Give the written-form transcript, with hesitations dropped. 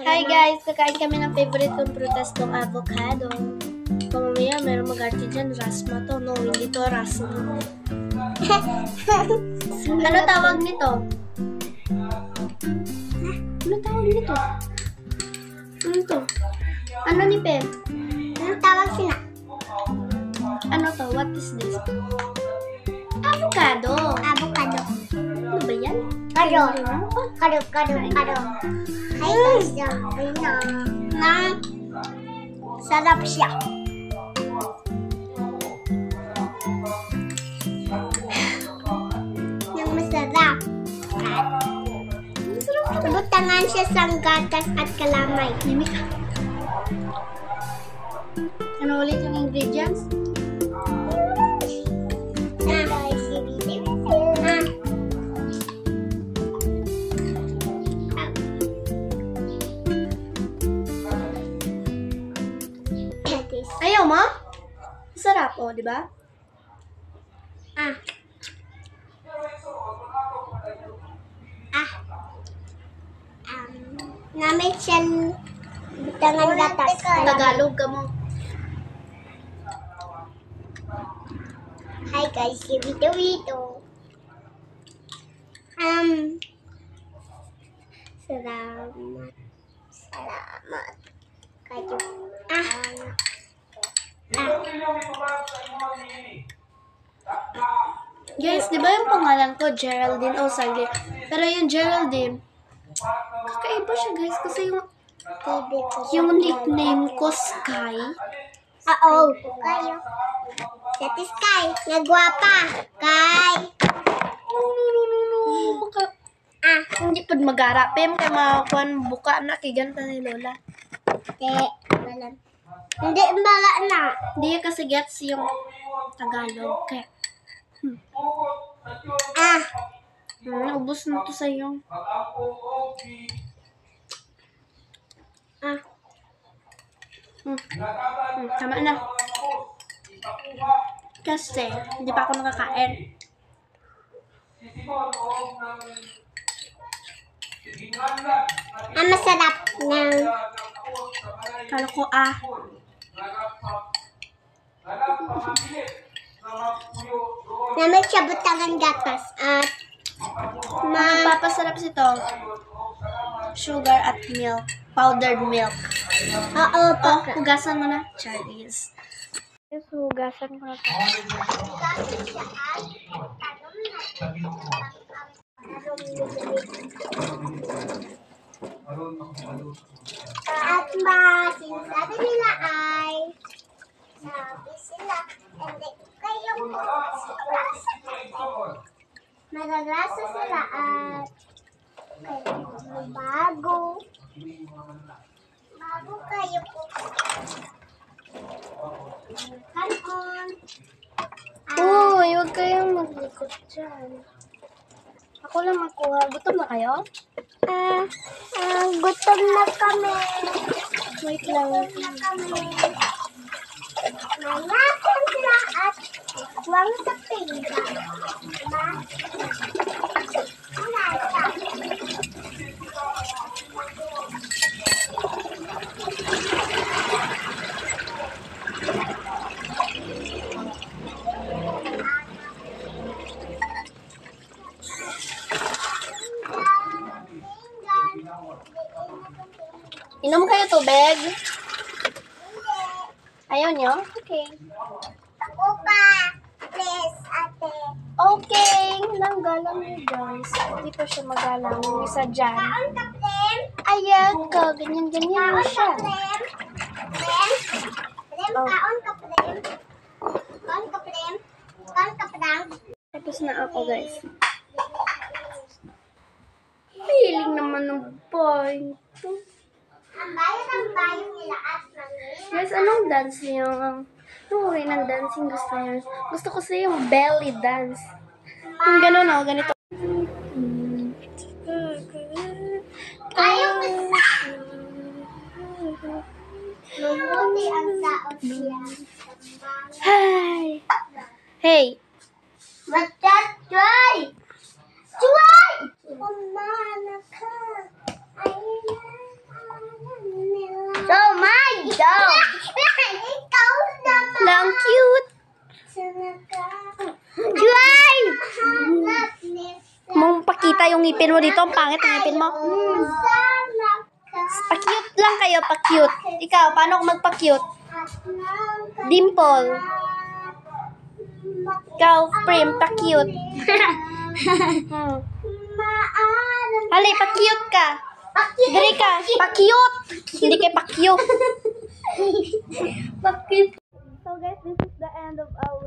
Hi guys! Kakain kami ng favorite kong prutas tong avocado. Kung mamaya meron mag-arte dyan, rasma to. No, hindi to rasma. Ano tawag nito? Ano tawag nito? Ano to? Ano ni Pen? Ano tawag sila? Ano to? What is this? Avocado! Avocado. Ano ba yan? Kado. Kado. Hi guys, sabi na sarap siya. Yung masarap. Butangan siya sa gatas at kalamay. Ano ulit yung ingredients? Ayaw mo? Sarap, oh, di ba? Namit siya butangan gatas. Tagalog ka mo. Hi guys, Wito. Salamat. Kayo. Guys, di ba yung pangalan ko, Geraldine Osagli? Pero yung Geraldine, kakaiba siya guys kasi yung nickname ko, Sky. Oo. Kayo. Seti Sky. Nagwapa. Kay. No. Hindi pa mag-ara. Pem, kaya makakuan buka na kay ganta ni Lola. Hindi bala na. Hindi kasi gets yung Tagalog. Kaya, ubos na to sa'yo. Tama na. Kasi, hindi pa ako nakakain. Masarap ng Kala ko, namit siya butangan gatas at Magpapasarap ito. Sugar at milk. Powdered milk. oo pa. Hugasan mo na. Charlies. Yes, hugasan ko na ito. At sinasabi nila ay sabi sila hindi kayo magrasa sila at bago kayo po kanon. Uy, huwag kayong maglikot dyan. Ako lang makuha. Gutom na kayo? Gutom na kami. Wait lang. Mayakan sila at huwag sa pinga. Diba? Malasa. Inom kayo tubig? Ayaw nyo? Okay. Ako pa. Please, ate. Okay. Nanggalang nyo guys. Hindi pa siya magalang. Yung isa dyan. Kaon ka, Prem? Ayan ka. Ganyan-ganyan na siya. Prem? Prem, kaon ka, Prem? Kaon ka, Prem? Kaon ka, Prem? Tapos na ako guys. Feeling naman ng point. Ang bayan nila at mami. Guys, anong dance niyo? Anong uri ng dancing gusto niyo? Gusto ko sa yung belly dance. Yung gano'n o, ganito. Ayaw ko lumuti ang saot siya. Hi! Hey! What's that, Joy? Joy! Umana ka. Ayun na. Ikaw naman. Lang cute. Juay! Mong pakita yung ngipin mo dito. Ang pangit ang ngipin mo. Pa-cute lang kayo, pa-cute. Ikaw, paano ako magpa-cute? Dimple. Ikaw, Prim, pa-cute. Hali, pa-cute ka. Dali ka, pa-cute. Hindi kayo pa-cute. So guys, this is the end of our